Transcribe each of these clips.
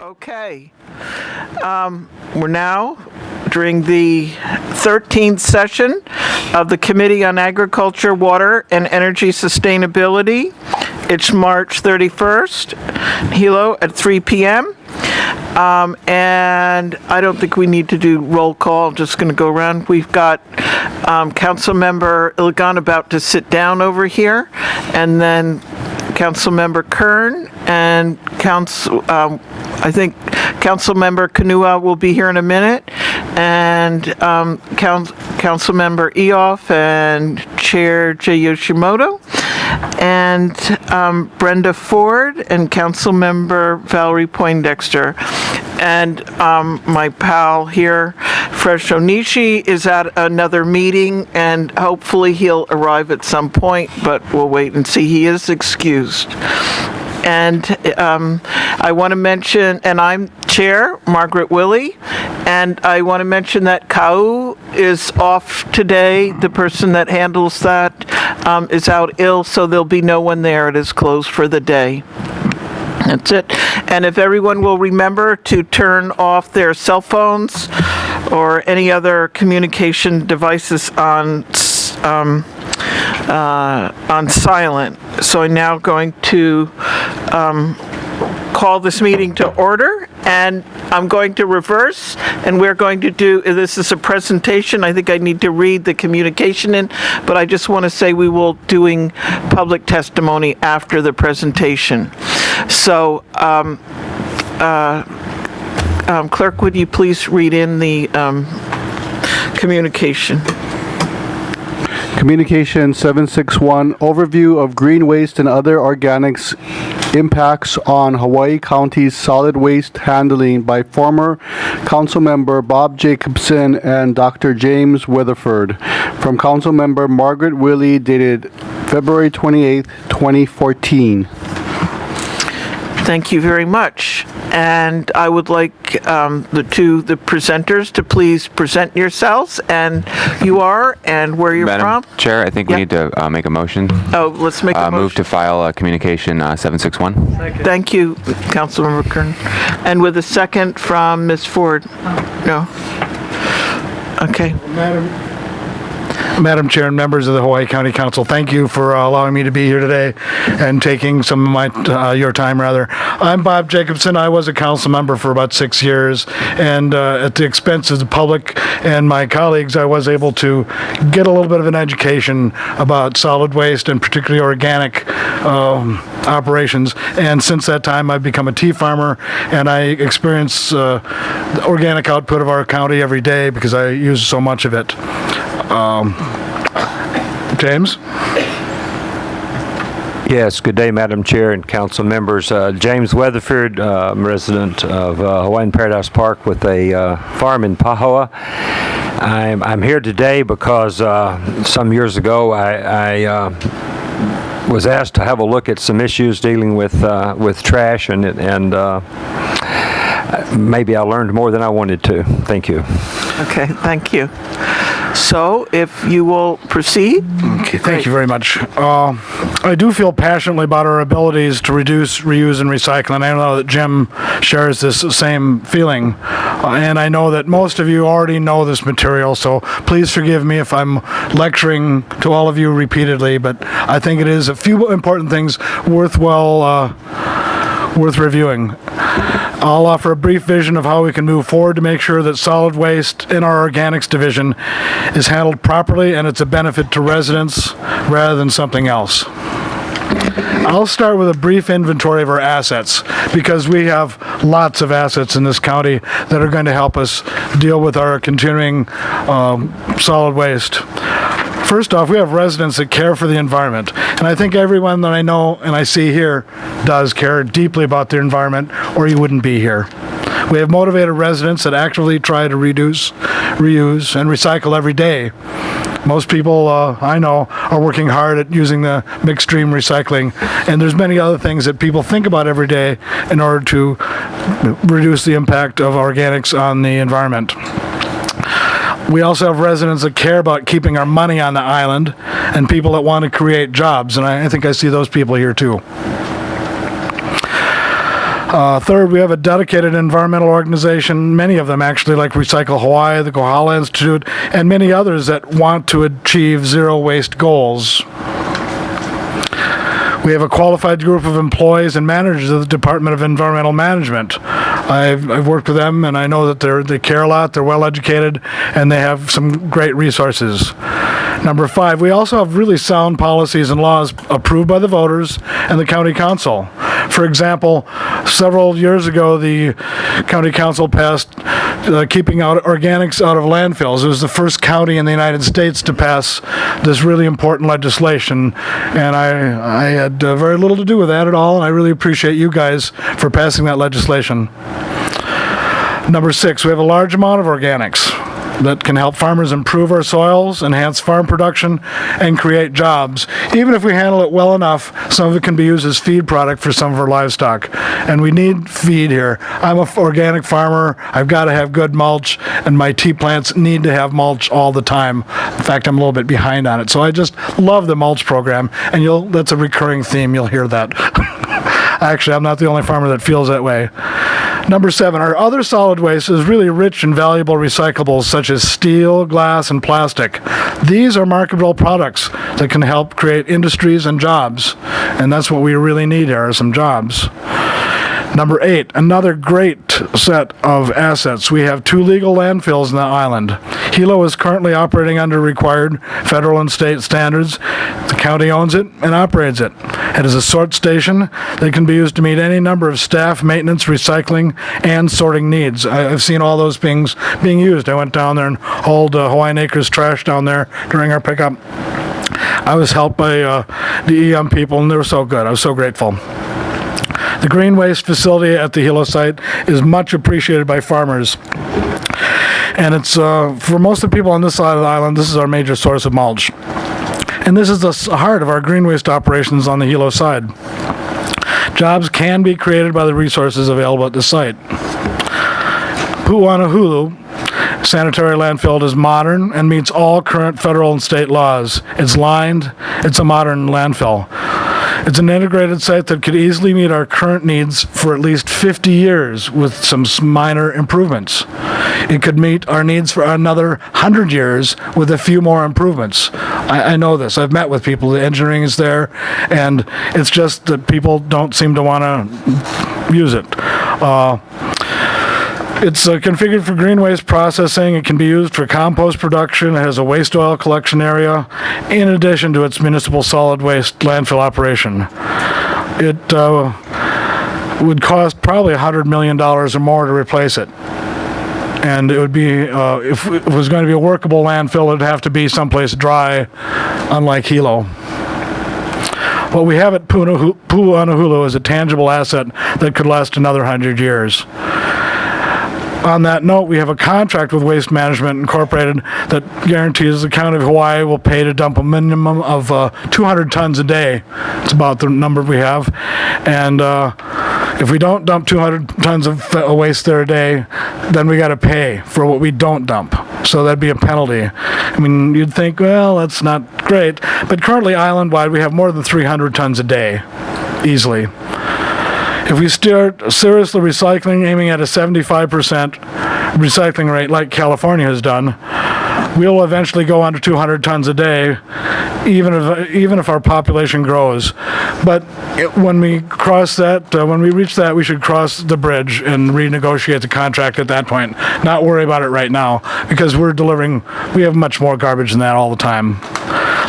Okay. We're now during the 13th session of the Committee on Agriculture, Water, and Energy Sustainability. It's March 31st, Hilo at 3 p.m. And I don't think we need to do roll call. I'm just going to go around. We've got Councilmember Iligan about to sit down over here, and then Councilmember Kern and I think Councilmember Kanua will be here in a minute, and Councilmember Eoff and Chair Jay Yoshimoto, and Brenda Ford and Councilmember Valerie Poindexter. And my pal here, Fresh Onishi, is at another meeting, and hopefully he'll arrive at some point, but we'll wait and see. He is excused. And I want to mention, and I'm Chair Margaret Willey, and I want to mention that Kau is off today. The person that handles that is out ill, so there'll be no one there. It is closed for the day. That's it. And if everyone will remember to turn off their cell phones or any other communication devices on silent. So I'm now going to call this meeting to order, and I'm going to reverse, and we're going to do, this is a presentation. I think I need to read the communication in, but I just want to say we will doing public testimony after the presentation. So, Clerk, would you please read in the communication? Communication 761, Overview of Green Waste and Other Organics Impacts on Hawai'i County's Solid Waste Handling by former Councilmember Bob Jacobson and Dr. James Weatherford. From Councilmember Margaret Willey, dated February 28, 2014. Thank you very much. And I would like the presenters to please present yourselves and you are and where you're Madam from. Chair, I think we need to make a motion. Oh, let's make a motion. Move to file communication 761. Thank you, Councilmember Kern. And with a second from Ms. Ford. No. Okay. Madam Chair and members of the Hawai'i County Council, thank you for allowing me to be here today and taking some of my your time, rather. I'm Bob Jacobson. I was a council member for about 6 years, and at the expense of the public and my colleagues, I was able to get a little bit of an education about solid waste and particularly organic operations. And since that time, I've become a tea farmer, and I experience the organic output of our county every day because I use so much of it. James? Yes, good day, Madam Chair and council members. James Weatherford, resident of Hawaiian Paradise Park with a farm in Pahoa. I'm here today because some years ago I was asked to have a look at some issues dealing with trash, and maybe I learned more than I wanted to. Thank you. Okay, thank you. So, if you will proceed. Okay, thank you very much. I do feel passionately about our abilities to reduce, reuse, and recycle, and I know that Jim shares this same feeling. And I know that most of you already know this material, so please forgive me if I'm lecturing to all of you repeatedly, but I think it is a few important things worth reviewing. I'll offer a brief vision of how we can move forward to make sure that solid waste in our organics division is handled properly and it's a benefit to residents rather than something else. I'll start with a brief inventory of our assets because we have lots of assets in this county that are going to help us deal with our continuing solid waste. First off, we have residents that care for the environment, and I think everyone that I know and I see here does care deeply about the environment, or you wouldn't be here. We have motivated residents that actively try to reduce, reuse, and recycle every day. Most people I know are working hard at using the mixed stream recycling, and there's many other things that people think about every day in order to reduce the impact of organics on the environment. We also have residents that care about keeping our money on the island and people that want to create jobs, and I think I see those people here too. Third, we have a dedicated environmental organization, many of them actually, like Recycle Hawaii, the Kohala Institute, and many others that want to achieve zero waste goals. We have a qualified group of employees and managers of the Department of Environmental Management. I've worked with them, and I know that they care a lot, they're well educated, and they have some great resources. Number 5, we also have really sound policies and laws approved by the voters and the county council. For example, several years ago, the county council passed keeping out organics out of landfills. It was the first county in the United States to pass this really important legislation, and I had very little to do with that at all, and I really appreciate you guys for passing that legislation. Number 6, we have a large amount of organics that can help farmers improve our soils, enhance farm production, and create jobs. Even if we handle it well enough, some of it can be used as feed product for some of our livestock. And we need feed here. I'm an organic farmer. I've got to have good mulch, and my tea plants need to have mulch all the time. In fact, I'm a little bit behind on it. So I just love the mulch program, and that's a recurring theme. You'll hear that. Actually, I'm not the only farmer that feels that way. Number 7, our other solid waste is really rich in valuable recyclables such as steel, glass, and plastic. These are marketable products that can help create industries and jobs, and that's what we really need here, are some jobs. Number 8, another great set of assets. We have 2 legal landfills in the island. Hilo is currently operating under required federal and state standards. The county owns it and operates it. It is a sort station that can be used to meet any number of staff, maintenance, recycling, and sorting needs. I've seen all those things being used. I went down there and hauled Hawaiian Acres trash down there during our pickup. I was helped by the EM people, and they were so good. I was so grateful. The green waste facility at the Hilo site is much appreciated by farmers. And it's, for most of the people on this side of the island, this is our major source of mulch. And this is the heart of our green waste operations on the Hilo side. Jobs can be created by the resources available at the site. Pu'u'anahulu sanitary landfill is modern and meets all current federal and state laws. It's lined, it's a modern landfill. It's an integrated site that could easily meet our current needs for at least 50 years with some minor improvements. It could meet our needs for another 100 years with a few more improvements. I know this. I've met with people. The engineering is there, and it's just that people don't seem to want to use it. It's configured for green waste processing. It can be used for compost production. It has a waste oil collection area, in addition to its municipal solid waste landfill operation. It would cost probably $100 million or more to replace it. And it would be, if it was going to be a workable landfill, it would have to be someplace dry, unlike Hilo. What we have at Pu'u'anahulu is a tangible asset that could last another 100 years. On that note, we have a contract with Waste Management Incorporated that guarantees the County of Hawaii will pay to dump a minimum of 200 tons a day. It's about the number we have. And if we don't dump 200 tons of waste there a day, then we got to pay for what we don't dump. So that'd be a penalty. I mean, you'd think, well, that's not great. But currently, island-wide, we have more than 300 tons a day, easily. If we start seriously recycling, aiming at a 75% recycling rate like California has done, we'll eventually go under 200 tons a day, even if our population grows. But when we cross that, when we reach that, we should cross the bridge and renegotiate the contract at that point. Not worry about it right now, because we have much more garbage than that all the time.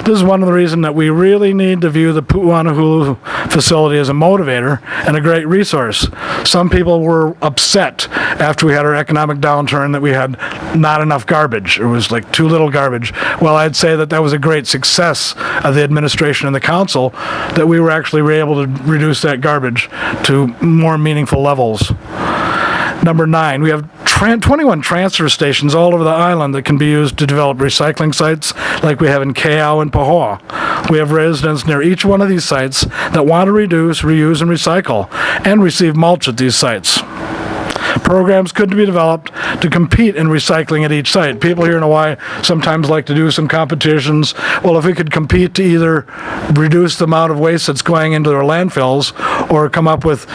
This is one of the reasons that we really need to view the Pu'u'anahulu facility as a motivator and a great resource. Some people were upset after we had our economic downturn that we had not enough garbage. It was like too little garbage. Well, I'd say that was a great success of the administration and the council, that we were actually able to reduce that garbage to more meaningful levels. Number 9, we have 21 transfer stations all over the island that can be used to develop recycling sites like we have in Keau and Pahoa. We have residents near each one of these sites that want to reduce, reuse, and recycle, and receive mulch at these sites. programs could be developed to compete in recycling at each site. People here in Hawaii sometimes like to do some competitions. Well, if we could compete to either reduce the amount of waste that's going into our landfills or come up with,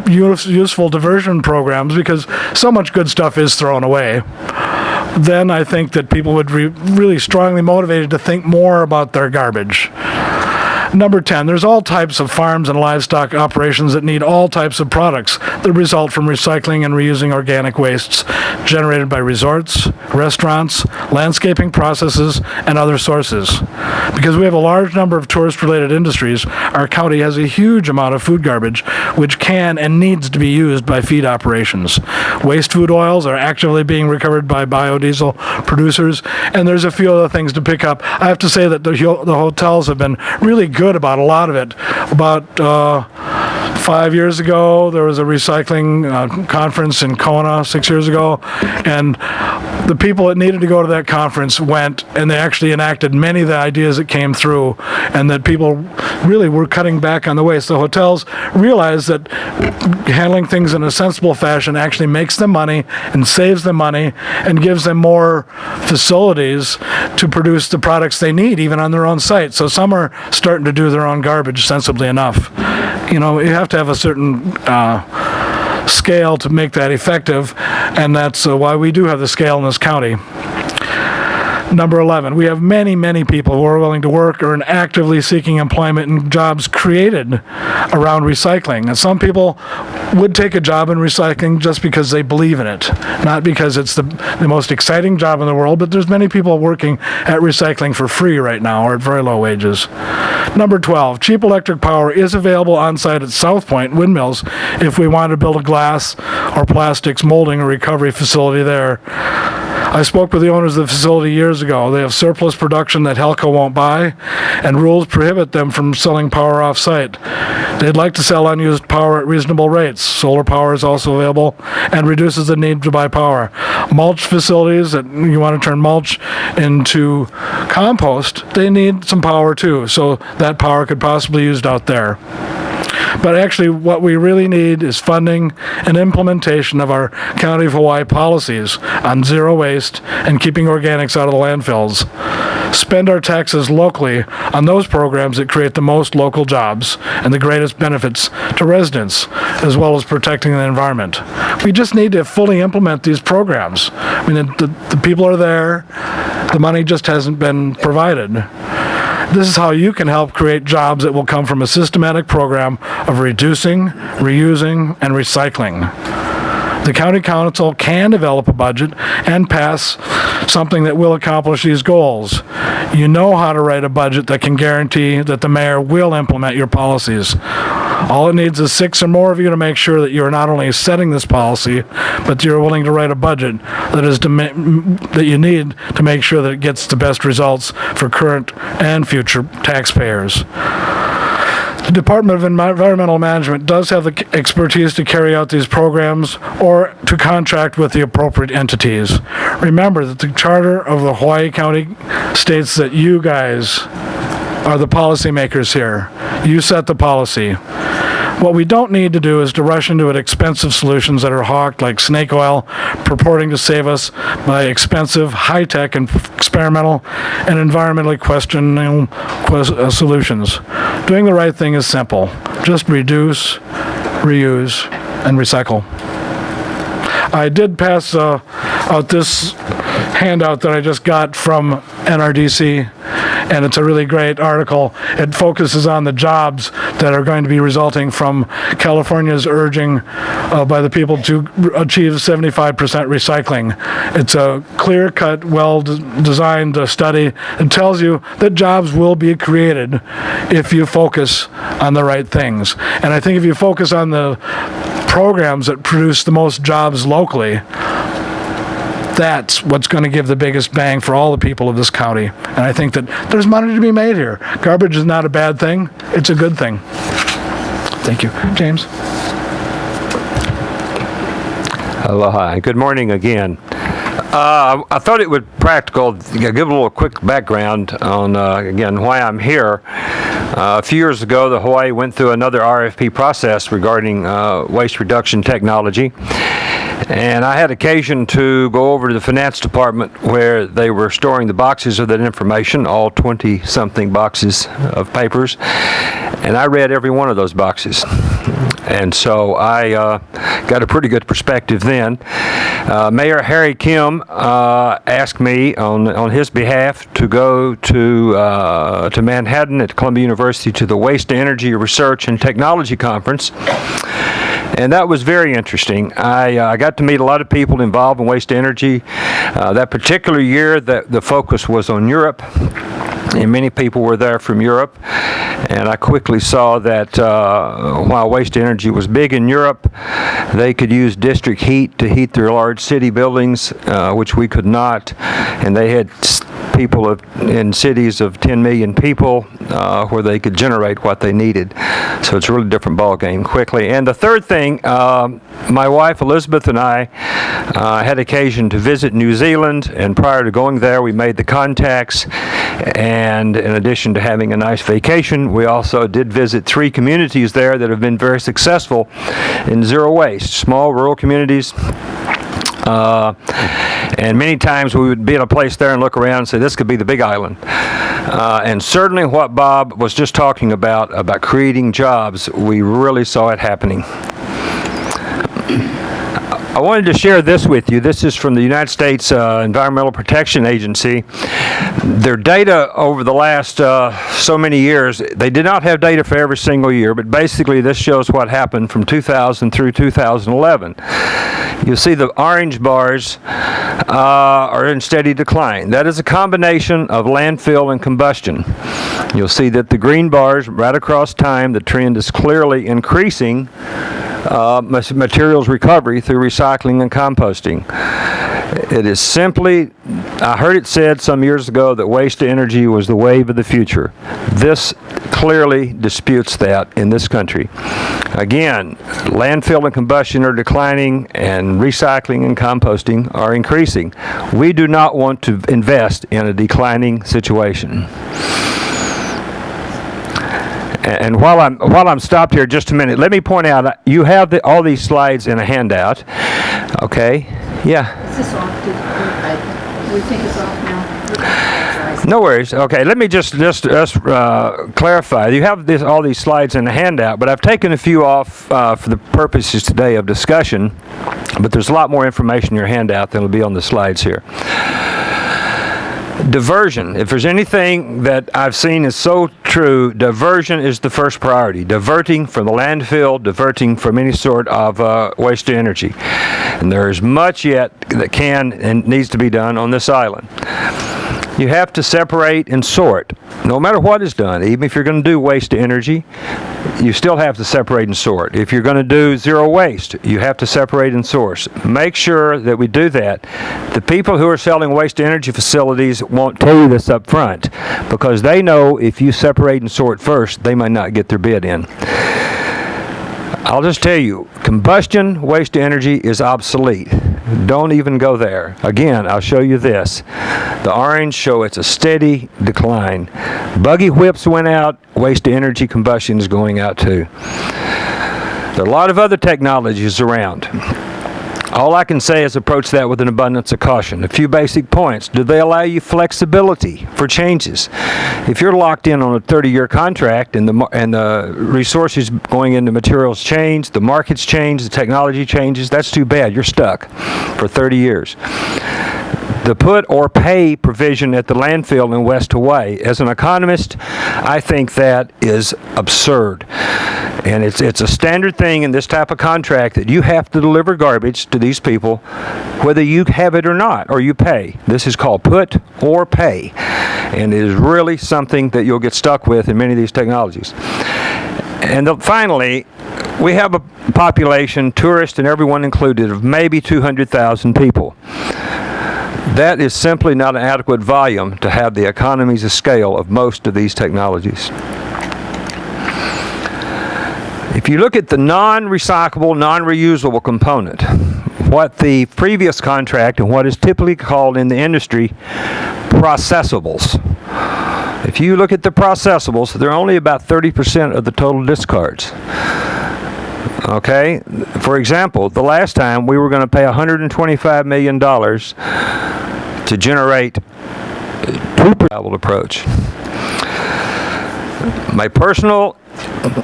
useful diversion programs, because so much good stuff is thrown away, then I think that people would be really strongly motivated to think more about their garbage. Number 10, there's all types of farms and livestock operations that need all types of products that result from recycling and reusing organic wastes generated by resorts, restaurants, landscaping processes, and other sources. Because we have a large number of tourist-related industries, our county has a huge amount of food garbage which can and needs to be used by feed operations. Waste food oils are actively being recovered by biodiesel producers, and there's a few other things to pick up. I have to say that the hotels have been really good about a lot of it. About 5 years ago, there was a recycling conference in Kona 6 years ago, and the people that needed to go to that conference went, and they actually enacted many of the ideas that came through, and that people really were cutting back on the waste. The hotels realized that handling things in a sensible fashion actually makes them money and saves them money and gives them more facilities to produce the products they need, even on their own site. So some are starting to do their own garbage sensibly enough. You have to have a certain scale to make that effective, and that's why we do have the scale in this county. Number 11, we have many, many people who are willing to work or are actively seeking employment and jobs created around recycling. And some people would take a job in recycling just because they believe in it, not because it's the most exciting job in the world, but there's many people working at recycling for free right now or at very low wages. Number 12, cheap electric power is available on site at South Point Windmills if we want to build a glass or plastics molding or recovery facility there. I spoke with the owners of the facility years ago. They have surplus production that Helco won't buy, and rules prohibit them from selling power off-site. They'd like to sell unused power at reasonable rates. Solar power is also available and reduces the need to buy power. Mulch facilities that you want to turn mulch into compost, they need some power too, so that power could possibly be used out there. But actually, what we really need is funding and implementation of our County of Hawaii policies on zero waste and keeping organics out of the landfills. Spend our taxes locally on those programs that create the most local jobs and the greatest benefits to residents, as well as protecting the environment. We just need to fully implement these programs. I mean, the people are there, the money just hasn't been provided. This is how you can help create jobs that will come from a systematic program of reducing, reusing, and recycling. The County Council can develop a budget and pass something that will accomplish these goals. You know how to write a budget that can guarantee that the mayor will implement your policies. All it needs is 6 or more of you to make sure that you're not only setting this policy, but you're willing to write a budget that you need to make sure that it gets the best results for current and future taxpayers. The Department of Environmental Management does have the expertise to carry out these programs or to contract with the appropriate entities. Remember that the Charter of the Hawai'i County states that you guys are the policymakers here. You set the policy. What we don't need to do is to rush into expensive solutions that are hawked like snake oil, purporting to save us by expensive, high-tech, and experimental and environmentally questionable solutions. Doing the right thing is simple. Just reduce, reuse, and recycle. I did pass out this handout that I just got from NRDC, and it's a really great article. It focuses on the jobs that are going to be resulting from California's urging by the people to achieve 75% recycling. It's a clear-cut, well-designed study. It tells you that jobs will be created if you focus on the right things. And I think if you focus on the programs that produce the most jobs locally, that's what's going to give the biggest bang for all the people of this county. And I think that there's money to be made here. Garbage is not a bad thing. It's a good thing. Thank you. James? Aloha. Good morning again. I thought it would practical, give a little quick background on, again, why I'm here. A few years ago, the Hawaii went through another RFP process regarding waste reduction technology. And I had occasion to go over to the finance department where they were storing the boxes of that information, all 20-something boxes of papers. And I read every one of those boxes. And so I got a pretty good perspective then. Mayor Harry Kim asked me on his behalf to go to Manhattan at Columbia University to the Waste to Energy Research and Technology Conference. And that was very interesting. I got to meet a lot of people involved in waste to energy. That particular year, the focus was on Europe. And many people were there from Europe, and I quickly saw that while waste to energy was big in Europe, they could use district heat to heat their large city buildings, which we could not, and they had people in cities of 10 million people where they could generate what they needed. So it's a really different ball game quickly. And the third thing, my wife Elizabeth and I had occasion to visit New Zealand, and prior to going there, we made the contacts. And in addition to having a nice vacation, we also did visit 3 communities there that have been very successful in zero waste, small rural communities. And many times we would be in a place there and look around and say, this could be the big island. And certainly what Bob was just talking about creating jobs, we really saw it happening. I wanted to share this with you. This is from the United States Environmental Protection Agency. Their data over the last so many years, they did not have data for every single year, but basically this shows what happened from 2000 through 2011. You'll see the orange bars are in steady decline. That is a combination of landfill and combustion. You'll see that the green bars right across time, the trend is clearly increasing materials recovery through recycling and composting. It is simply, I heard it said some years ago that waste to energy was the wave of the future. This clearly disputes that in this country. Again, landfill and combustion are declining and recycling and composting are increasing. We do not want to invest in a declining situation. And while I'm stopped here just a minute, let me point out, you have all these slides in a handout. Okay? Yeah. Is this off? We think it's off now. No worries. Okay, let me just clarify. You have all these slides in the handout, but I've taken a few off for the purposes today of discussion, but there's a lot more information in your handout than will be on the slides here. Diversion. If there's anything that I've seen is so true, diversion is the first priority. Diverting from the landfill, diverting from any sort of waste to energy. And there's much yet that can and needs to be done on this island. You have to separate and sort, no matter what is done. Even if you're going to do waste to energy, you still have to separate and sort. If you're going to do zero waste, you have to separate and source. Make sure that we do that. The people who are selling waste to energy facilities won't tell you this up front because they know if you separate and sort first, they might not get their bid in. I'll just tell you, combustion waste to energy is obsolete. Don't even go there. Again, I'll show you this. The orange show it's a steady decline. Buggy whips went out, waste to energy combustion is going out too. There are a lot of other technologies around. All I can say is approach that with an abundance of caution. A few basic points. Do they allow you flexibility for changes? If you're locked in on a 30-year contract and the resources going into materials change, the markets change, the technology changes, that's too bad. You're stuck for 30 years. The put or pay provision at the landfill in West Hawaii, as an economist, I think that is absurd. And it's a standard thing in this type of contract that you have to deliver garbage to these people, whether you have it or not, or you pay. This is called put or pay. And it is really something that you'll get stuck with in many of these technologies. And finally, we have a population, tourists and everyone included, of maybe 200,000 people. That is simply not an adequate volume to have the economies of scale of most of these technologies. If you look at the non-recyclable, non-reusable component, what the previous contract and what is typically called in the industry processables. If you look at the processables, they're only about 30% of the total discards. Okay? For example, the last time we were going to pay $125 million to generate a travel approach. My personal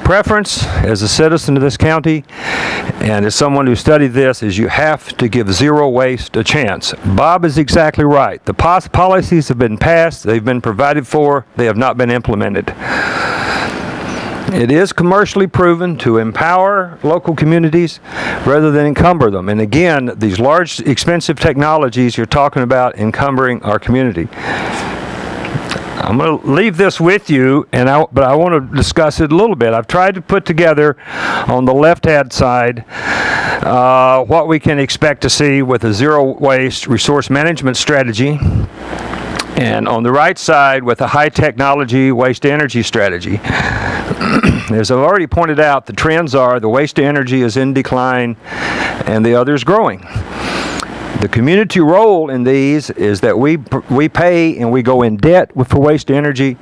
preference as a citizen of this county and as someone who studied this is you have to give zero waste a chance. Bob is exactly right. The policies have been passed, they've been provided for, they have not been implemented. It is commercially proven to empower local communities rather than encumber them. And again, these large, expensive technologies you're talking about encumbering our community. I'm going to leave this with you, but I want to discuss it a little bit. I've tried to put together on the left-hand side what we can expect to see with a zero-waste resource management strategy, and on the right side with a high-technology waste-to-energy strategy. As I've already pointed out, the trends are the waste-to-energy is in decline and the other is growing. The community role in these is that we pay and we go in debt for waste to energy.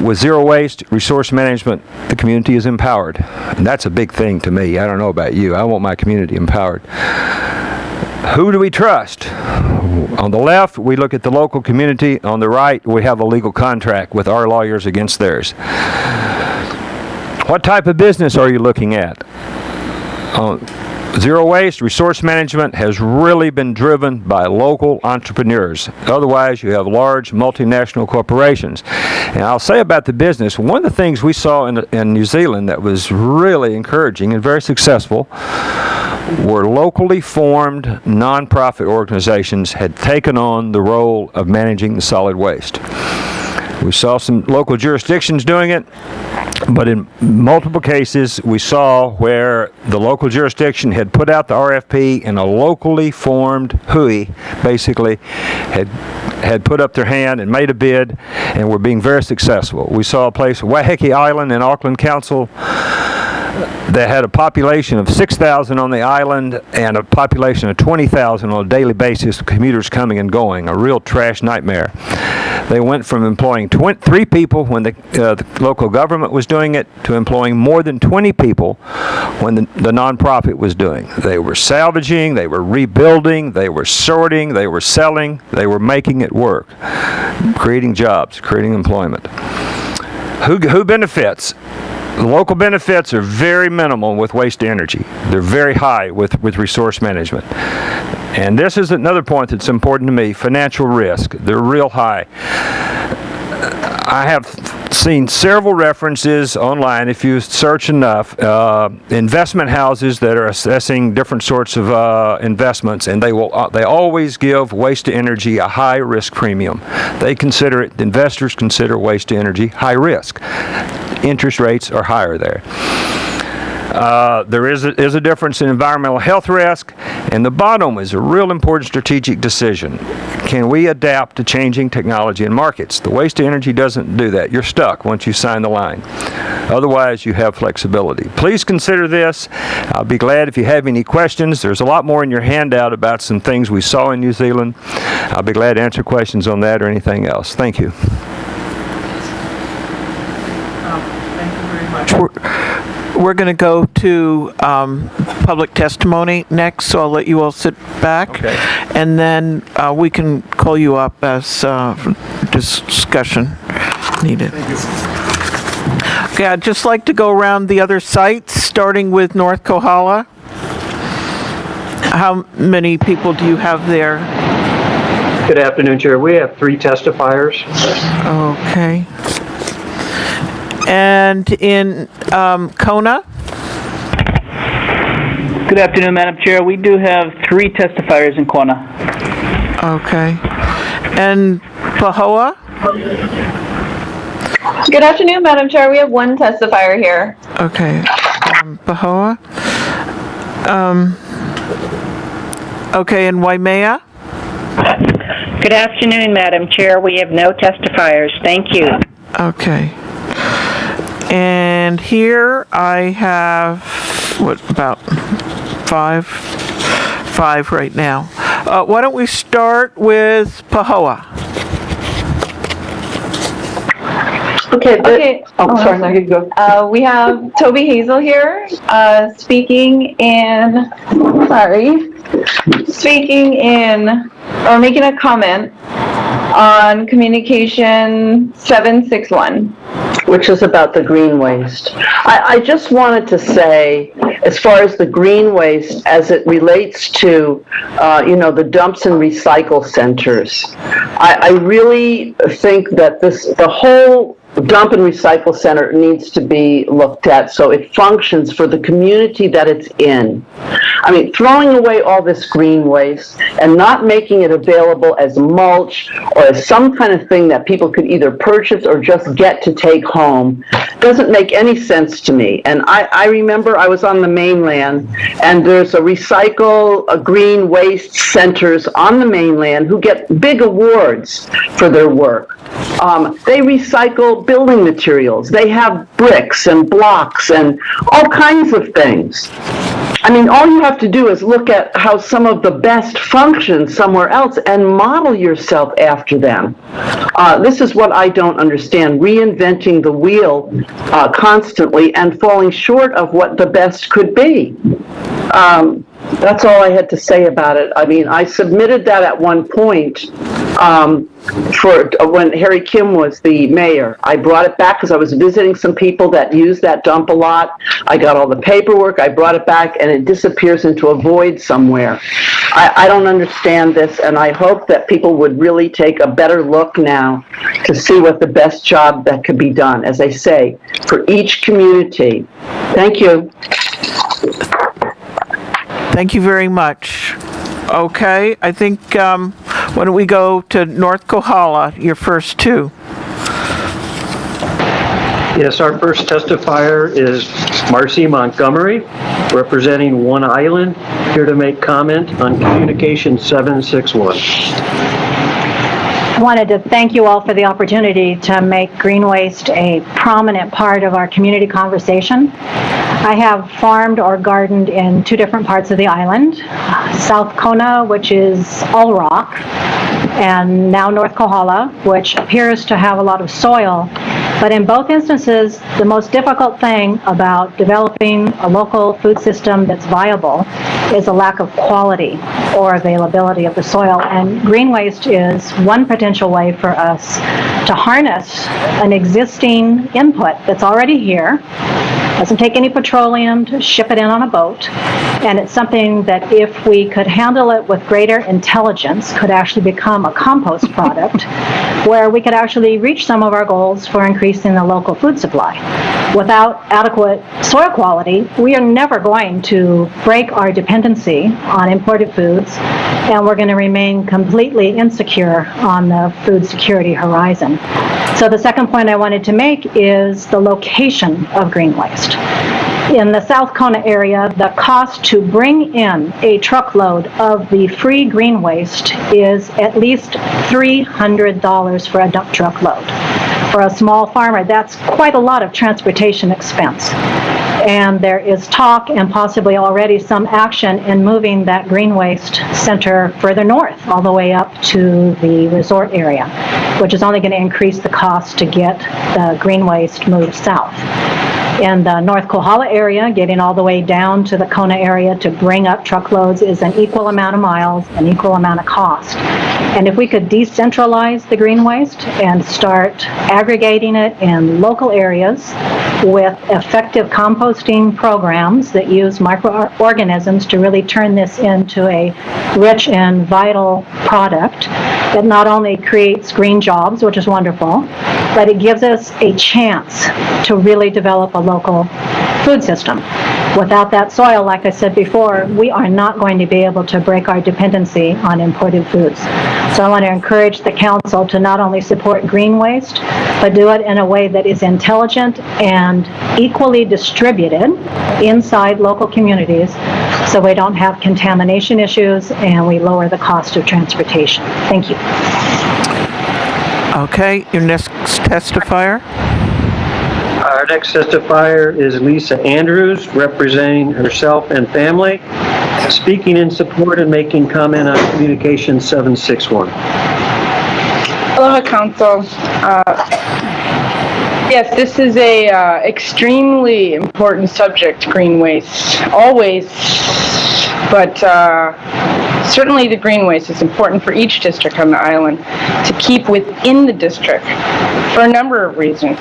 With zero waste resource management, the community is empowered. And that's a big thing to me. I don't know about you. I want my community empowered. Who do we trust? On the left, we look at the local community. On the right, we have a legal contract with our lawyers against theirs. What type of business are you looking at? Zero waste resource management has really been driven by local entrepreneurs. Otherwise, you have large multinational corporations. And I'll say about the business, one of the things we saw in New Zealand that was really encouraging and very successful were locally formed nonprofit organizations had taken on the role of managing the solid waste. We saw some local jurisdictions doing it, but in multiple cases we saw where the local jurisdiction had put out the RFP and a locally formed hui basically had put up their hand and made a bid and were being very successful. We saw a place, Wai'iki Island in Auckland Council, that had a population of 6,000 on the island and a population of 20,000 on a daily basis, commuters coming and going, a real trash nightmare. They went from employing 3 people when the local government was doing it to employing more than 20 people when the nonprofit was doing. They were salvaging, they were rebuilding, they were sorting, they were selling, they were making it work, creating jobs, creating employment. Who benefits? The local benefits are very minimal with waste to energy. They're very high with resource management. And this is another point that's important to me, financial risk. They're real high. I have seen several references online, if you search enough, investment houses that are assessing different sorts of investments, and they always give waste to energy a high risk premium. Investors consider waste to energy high risk. Interest rates are higher there. There is a difference in environmental health risk, and the bottom is a real important strategic decision. Can we adapt to changing technology and markets? The waste to energy doesn't do that. You're stuck once you sign the line. Otherwise, you have flexibility. Please consider this. I'll be glad if you have any questions. There's a lot more in your handout about some things we saw in New Zealand. I'll be glad to answer questions on that or anything else. Thank you. Thank you very much. We're going to go to public testimony next, so I'll let you all sit back. Okay. And then we can call you up as discussion needed. Thank you. Okay, I'd just like to go around the other sites, starting with North Kohala. How many people do you have there? Good afternoon, Chair. We have 3 testifiers. Okay. And in Kona? Good afternoon, Madam Chair. We do have 3 testifiers in Kona. Okay. And Pahoa? Good afternoon, Madam Chair. We have 1 testifier here. Okay. Pahoa? Okay, and Waimea? Good afternoon, Madam Chair. We have no testifiers. Thank you. Okay. And here I have, about 5 right now. Why don't we start with Pahoa? Okay. sorry, there you go. We have Toby Hazel here, making a comment on communication 761. Which is about the green waste. I just wanted to say, as far as the green waste, as it relates to, the dumps and recycle centers, I really think that the whole dump and recycle center needs to be looked at so it functions for the community that it's in. I mean, throwing away all this green waste and not making it available as mulch or as some kind of thing that people could either purchase or just get to take home doesn't make any sense to me. And I remember I was on the mainland, and there's a green waste centers on the mainland who get big awards for their work. They recycle building materials. They have bricks and blocks and all kinds of things. I mean, all you have to do is look at how some of the best function somewhere else and model yourself after them. This is what I don't understand, reinventing the wheel constantly and falling short of what the best could be. That's all I had to say about it. I mean, I submitted that at one point for when Harry Kim was the mayor. I brought it back because I was visiting some people that use that dump a lot. I got all the paperwork, I brought it back, and it disappears into a void somewhere. I don't understand this, and I hope that people would really take a better look now to see what the best job that could be done, as I say, for each community. Thank you. Thank you very much. Okay, I think, why don't we go to North Kohala, your first two? Yes, our first testifier is Marcy Montgomery, representing One Island, here to make comment on Communication 761. I wanted to thank you all for the opportunity to make green waste a prominent part of our community conversation. I have farmed or gardened in two different parts of the island, South Kona, which is all rock, and now North Kohala, which appears to have a lot of soil. But in both instances, the most difficult thing about developing a local food system that's viable is a lack of quality or availability of the soil. And green waste is one potential way for us to harness an existing input that's already here. Doesn't take any petroleum to ship it in on a boat. And it's something that if we could handle it with greater intelligence, could actually become a compost product where we could actually reach some of our goals for increasing the local food supply. Without adequate soil quality, we are never going to break our dependency on imported foods, and we're going to remain completely insecure on the food security horizon. So the second point I wanted to make is the location of green waste. In the South Kona area, the cost to bring in a truckload of the free green waste is at least $300 for a dump truckload. For a small farmer, that's quite a lot of transportation expense. And there is talk and possibly already some action in moving that green waste center further north, all the way up to the resort area, which is only going to increase the cost to get the green waste moved south. In the North Kohala area, getting all the way down to the Kona area to bring up truckloads is an equal amount of miles, an equal amount of cost. And if we could decentralize the green waste and start aggregating it in local areas with effective composting programs that use microorganisms to really turn this into a rich and vital product that not only creates green jobs, which is wonderful, but it gives us a chance to really develop a local food system. Without that soil, like I said before, we are not going to be able to break our dependency on imported foods. So I want to encourage the council to not only support green waste, but do it in a way that is intelligent and equally distributed inside local communities so we don't have contamination issues and we lower the cost of transportation. Thank you. Okay, your next testifier. Our next testifier is Lisa Andrews, representing herself and family, speaking in support and making comment on Communication 761. Aloha Council. Yes, this is a extremely important subject, green waste. Always, but certainly the green waste is important for each district on the island to keep within the district for a number of reasons.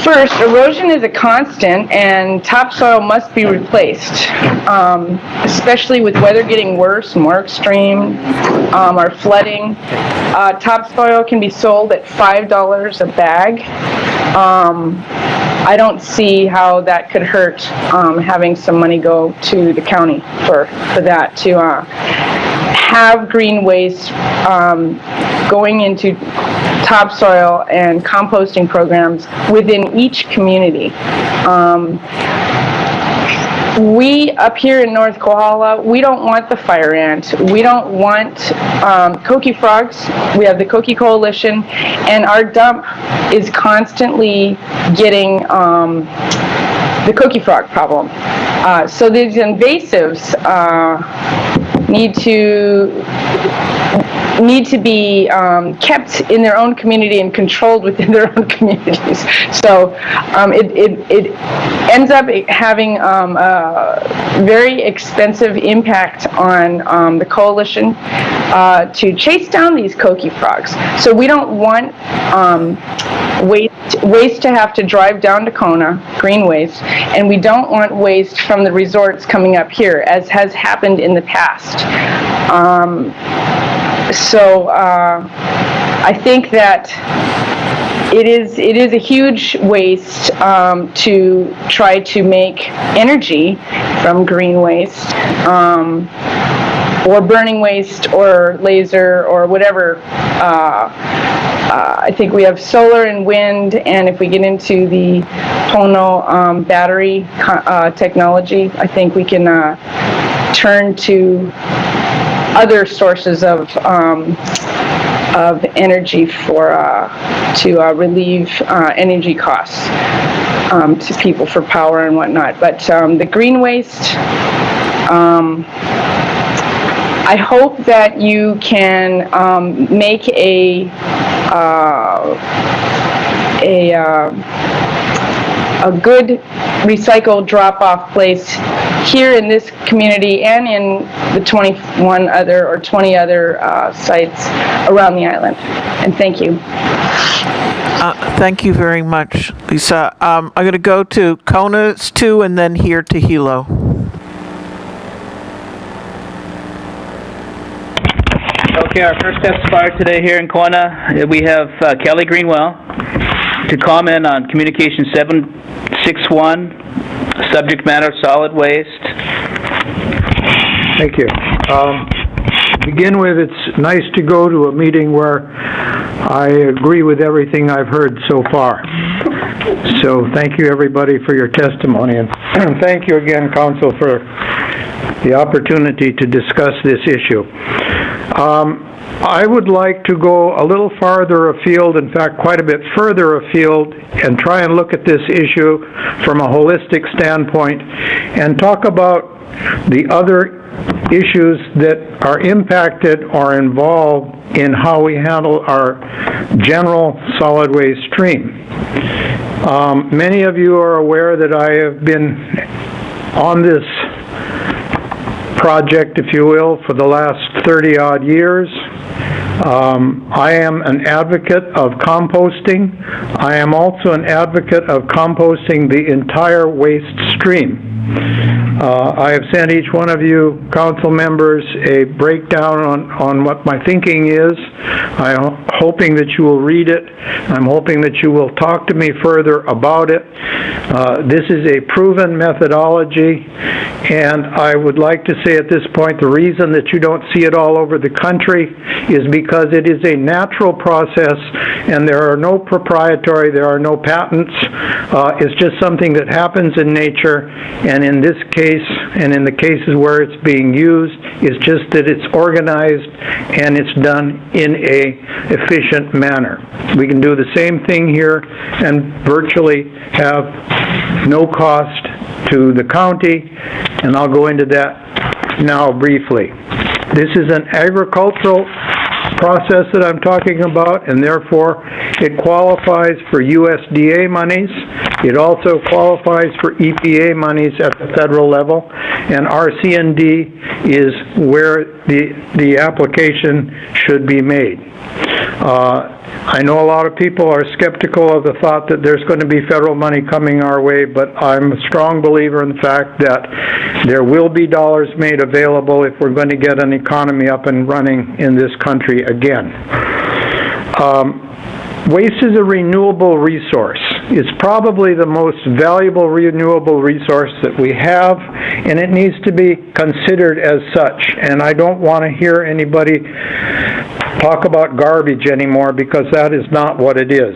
First, erosion is a constant and topsoil must be replaced, especially with weather getting worse, more extreme, or flooding. Topsoil can be sold at $5 a bag. I don't see how that could hurt having some money go to the county for that, to have green waste going into topsoil and composting programs within each community. We up here in North Kohala, we don't want the fire ant. We don't want coqui frogs. We have the Coqui Coalition, and our dump is constantly getting the coqui frog problem. So these invasives need to be kept in their own community and controlled within their own communities. So it ends up having a very expensive impact on the coalition to chase down these coqui frogs. So we don't want waste to have to drive down to Kona, green waste, and we don't want waste from the resorts coming up here, as has happened in the past. So I think that it is a huge waste to try to make energy from green waste, or burning waste, or laser, or whatever. I think we have solar and wind, and if we get into the Pono battery technology, I think we can turn to other sources of energy to relieve energy costs to people for power and whatnot. But the green waste, I hope that you can make a good recycle drop-off place here in this community and in the 20 other sites around the island. And thank you. Thank you very much, Lisa. I'm going to go to Kona's 2 and then here to Hilo. Okay, our first testifier today here in Kona, we have Kelly Greenwell to comment on Communication 761, subject matter solid waste. Thank you. To begin with, it's nice to go to a meeting where I agree with everything I've heard so far. So thank you, everybody, for your testimony, and thank you again, Council, for the opportunity to discuss this issue. I would like to go a little farther afield, in fact, quite a bit further afield, and try and look at this issue from a holistic standpoint and talk about the other issues that are impacted or involved in how we handle our general solid waste stream. Many of you are aware that I have been on this project, if you will, for the last 30-odd years. I am an advocate of composting. I am also an advocate of composting the entire waste stream. I have sent each one of you council members a breakdown on what my thinking is. I'm hoping that you will read it. I'm hoping that you will talk to me further about it. This is a proven methodology, and I would like to say at this point, the reason that you don't see it all over the country is because it is a natural process, and there are no proprietary, there are no patents. It's just something that happens in nature, and in this case, and in the cases where it's being used, it's just that it's organized and it's done in a efficient manner. We can do the same thing here and virtually have no cost to the county, and I'll go into that now briefly. This is an agricultural process that I'm talking about, and therefore it qualifies for USDA monies. It also qualifies for EPA monies at the federal level, and RC&D is where the application should be made. I know a lot of people are skeptical of the thought that there's going to be federal money coming our way, but I'm a strong believer in the fact that there will be dollars made available if we're going to get an economy up and running in this country again. Waste is a renewable resource. It's probably the most valuable renewable resource that we have, and it needs to be considered as such. And I don't want to hear anybody talk about garbage anymore, because that is not what it is.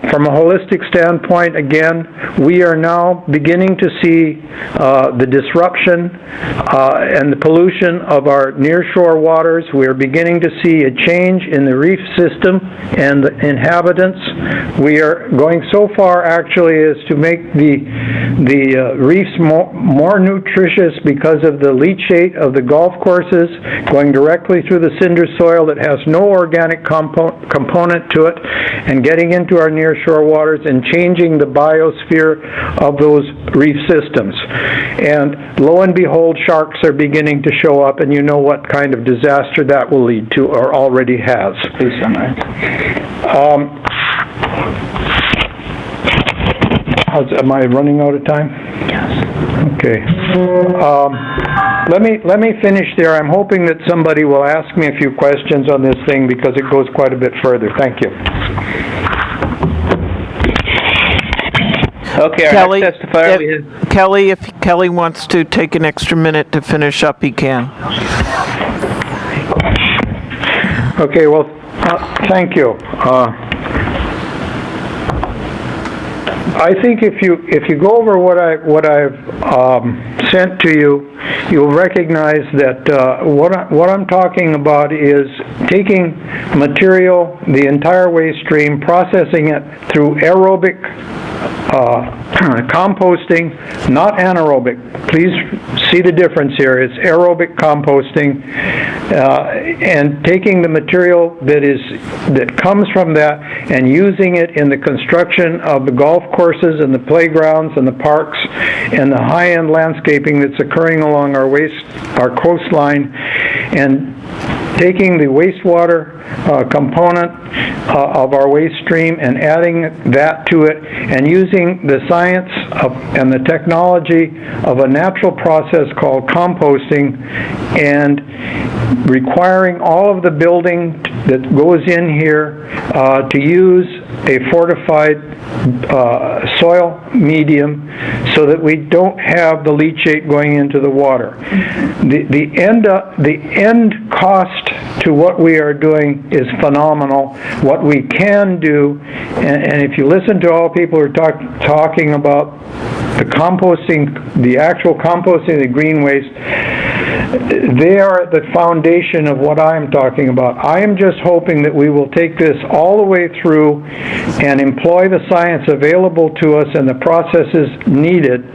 From a holistic standpoint, again, we are now beginning to see the disruption and the pollution of our nearshore waters. We are beginning to see a change in the reef system and the inhabitants. We are going so far, actually, as to make the reefs more nutritious because of the leachate of the golf courses going directly through the cinder soil that has no organic component to it, and getting into our nearshore waters and changing the biosphere of those reef systems. And lo and behold, sharks are beginning to show up, and you know what kind of disaster that will lead to, or already has. Please summarize. Am I running out of time? Yes. Okay. Let me finish there. I'm hoping that somebody will ask me a few questions on this thing, because it goes quite a bit further. Thank you. Okay, our Kelly, next testifier we have... Kelly, if Kelly wants to take an extra minute to finish up, he can. Okay, well, thank you. I think if you go over what I've sent to you, you'll recognize that what I'm talking about is taking material, the entire waste stream, processing it through aerobic composting, not anaerobic. Please see the difference here. It's aerobic composting, and taking the material that comes from that and using it in the construction of the golf courses and the playgrounds and the parks and the high-end landscaping that's occurring along our coastline, and taking the wastewater component of our waste stream and adding that to it, and using the science and the technology of a natural process called composting, and requiring all of the building that goes in here to use a fortified soil medium, so that we don't have the leachate going into the water. The end cost to what we are doing is phenomenal. What we can do, and if you listen to all people who are talking about the composting, the actual composting of the green waste, they are the foundation of what I am talking about. I am just hoping that we will take this all the way through and employ the science available to us and the processes needed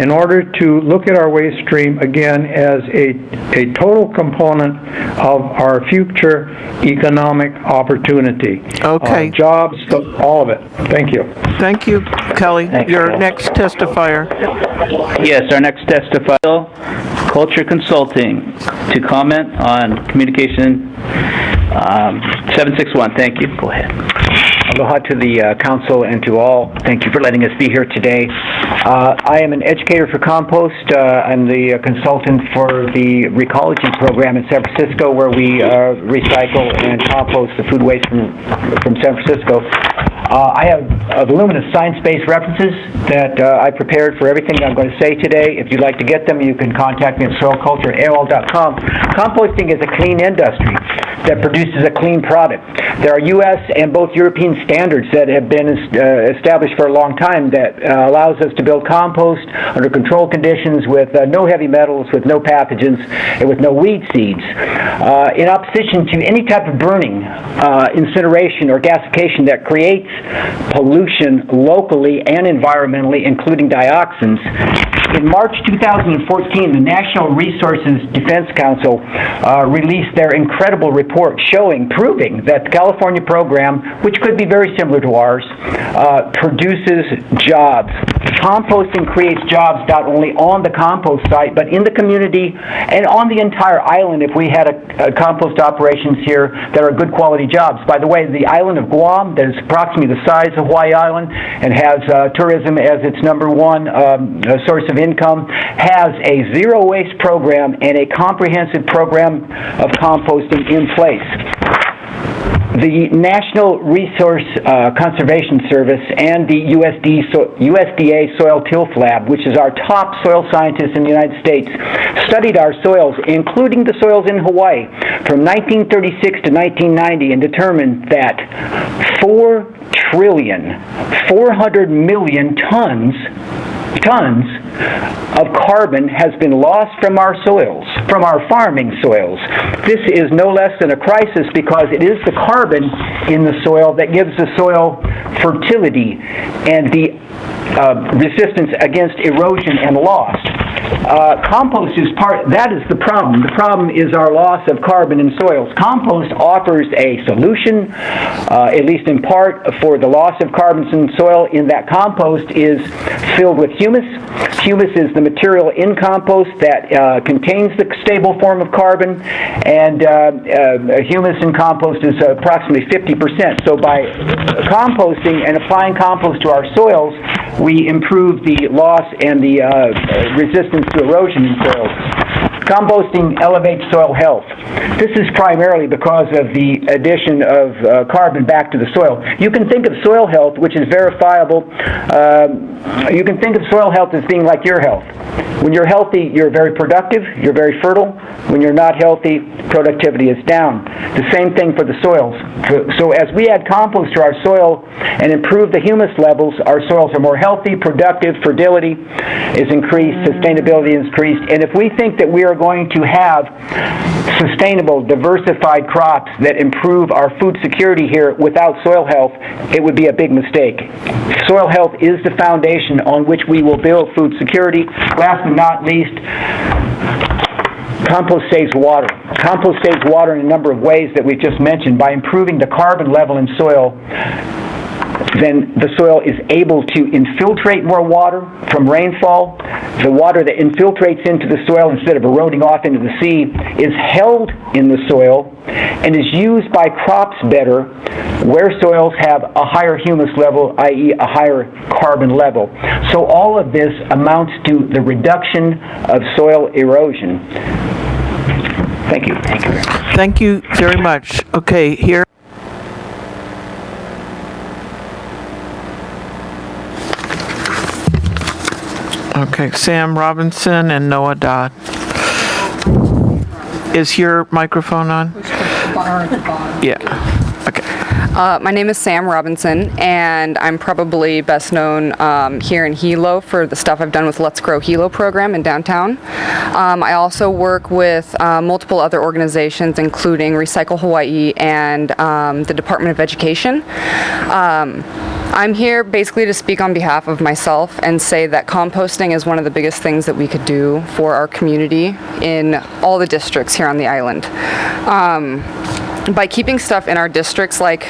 in order to look at our waste stream again as a total component of our future economic opportunity. Okay. Jobs, all of it. Thank you. Thank you, Kelly. Your next testifier. Yes, our next testifier, Culture Consulting, to comment on communication 761. Thank you. Go ahead. Aloha to the council and to all. Thank you for letting us be here today. I am an educator for compost. I'm the consultant for the Recology program in San Francisco, where we recycle and compost the food waste from San Francisco. I have voluminous science-based references that I prepared for everything I'm going to say today. If you'd like to get them, you can contact me at soilculture@AOL.com. Composting is a clean industry that produces a clean product. There are U.S. and both European standards that have been established for a long time that allows us to build compost under controlled conditions with no heavy metals, with no pathogens, and with no weed seeds. In opposition to any type of burning, incineration, or gasification that creates pollution locally and environmentally, including dioxins. In March 2014, the National Resources Defense Council released their incredible report proving that the California program, which could be very similar to ours, produces jobs. Composting creates jobs not only on the compost site, but in the community and on the entire island if we had a compost operations here that are good quality jobs. By the way, the island of Guam, that is approximately the size of Hawaii Island and has tourism as its number one source of income, has a zero waste program and a comprehensive program of composting in place. The National Resource Conservation Service and the USDA Soil Tilth Lab, which is our top soil scientists in the United States, studied our soils, including the soils in Hawaii, from 1936 to 1990 and determined that 4,400,000,000 tons of carbon has been lost from our soils, from our farming soils. This is no less than a crisis because it is the carbon in the soil that gives the soil fertility and the resistance against erosion and loss. Compost is that is the problem. The problem is our loss of carbon in soils. Compost offers a solution, at least in part, for the loss of carbon in soil, in that compost is filled with humus. Humus is the material in compost that contains the stable form of carbon, and humus in compost is approximately 50%. So by composting and applying compost to our soils, we improve the loss and the resistance to erosion in soils. Composting elevates soil health. This is primarily because of the addition of carbon back to the soil. You can think of soil health, which is verifiable, you can think of soil health as being like your health. When you're healthy, you're very productive, you're very fertile. When you're not healthy, productivity is down. The same thing for the soils. So as we add compost to our soil and improve the humus levels, our soils are more healthy, productive, fertility is increased, sustainability is increased, and if we think that we are going to have sustainable, diversified crops that improve our food security here without soil health, it would be a big mistake. Soil health is the foundation on which we will build food security. Last but not least, compost saves water. Compost saves water in a number of ways that we've just mentioned. By improving the carbon level in soil, then the soil is able to infiltrate more water from rainfall. The water that infiltrates into the soil instead of eroding off into the sea is held in the soil and is used by crops better where soils have a higher humus level, i.e. a higher carbon level. So all of this amounts to the reduction of soil erosion. Thank you. Thank you very much. Okay, here. Okay, Sam Robinson and Noah Dodd. Is your microphone on? Yeah. Okay. My name is Sam Robinson, and I'm probably best known here in Hilo for the stuff I've done with Let's Grow Hilo program in downtown. I also work with multiple other organizations, including Recycle Hawaii and the Department of Education. I'm here basically to speak on behalf of myself and say that composting is one of the biggest things that we could do for our community in all the districts here on the island. By keeping stuff in our districts, like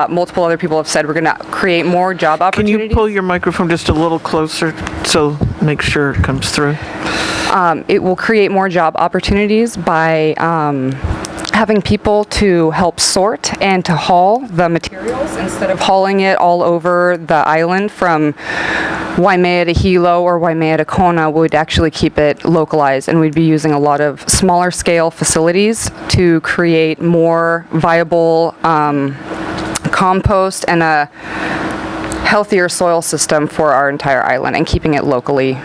multiple other people have said, we're going to create more job opportunities. Can you pull your microphone just a little closer so make sure it comes through? It will create more job opportunities by having people to help sort and to haul the materials instead of hauling it all over the island from Waimea to Hilo or Waimea to Kona. Would actually keep it localized, and we'd be using a lot of smaller scale facilities to create more viable compost and a healthier soil system for our entire island and keeping it locally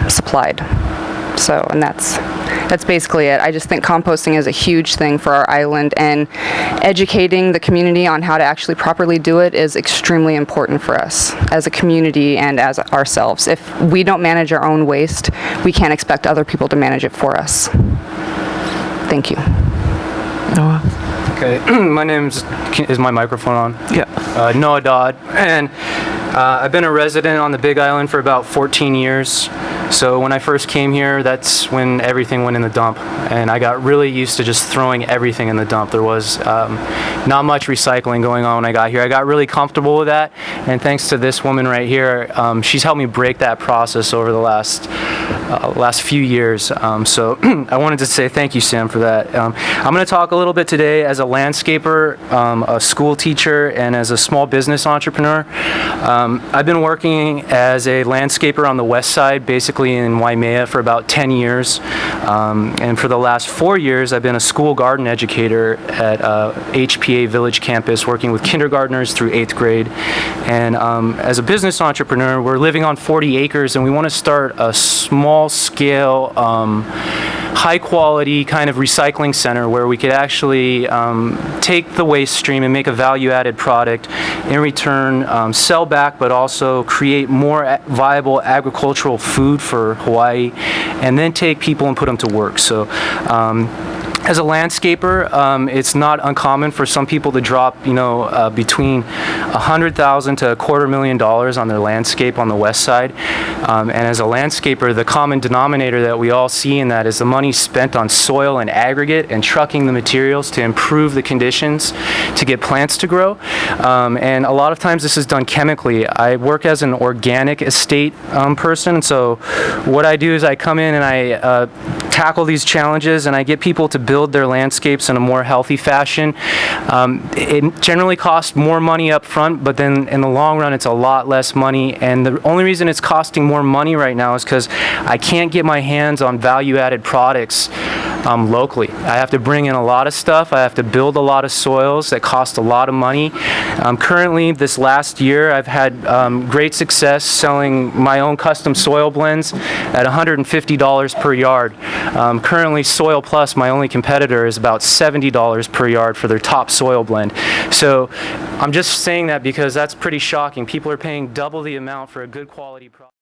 supplied. So, and that's That's basically it. I just think composting is a huge thing for our island, and educating the community on how to actually properly do it is extremely important for us as a community and as ourselves. If we don't manage our own waste, we can't expect other people to manage it for us. Thank you. Noah? Okay, my is my microphone on? Yeah. Noah Dodd, and I've been a resident on the Big Island for about 14 years. So when I first came here, that's when everything went in the dump, and I got really used to just throwing everything in the dump. There was not much recycling going on when I got here. I got really comfortable with that, and thanks to this woman right here, she's helped me break that process over the last few years. So I wanted to say thank you, Sam, for that. I'm going to talk a little bit today as a landscaper, a school teacher, and as a small business entrepreneur. I've been working as a landscaper on the west side, basically in Waimea, for about 10 years. And for the last 4 years, I've been a school garden educator at HPA Village Campus, working with kindergartners through 8th grade. And as a business entrepreneur, we're living on 40 acres, and we want to start a small-scale, high-quality kind of recycling center where we could actually take the waste stream and make a value-added product, in return sell back, but also create more viable agricultural food for Hawaii, and then take people and put them to work. So as a landscaper, it's not uncommon for some people to drop, between $100,000 to $250,000 on their landscape on the west side. And as a landscaper, the common denominator that we all see in that is the money spent on soil and aggregate and trucking the materials to improve the conditions to get plants to grow. And a lot of times this is done chemically. I work as an organic estate person, and so what I do is I come in and I tackle these challenges, and I get people to build their landscapes in a more healthy fashion. It generally costs more money up front, but then in the long run it's a lot less money, and the only reason it's costing more money right now is because I can't get my hands on value-added products locally. I have to bring in a lot of stuff. I have to build a lot of soils that cost a lot of money. Currently, this last year, I've had great success selling my own custom soil blends at $150 per yard. Currently, Soil Plus, my only competitor, is about $70 per yard for their top soil blend. So I'm just saying that because that's pretty shocking. People are paying double the amount for a good quality product.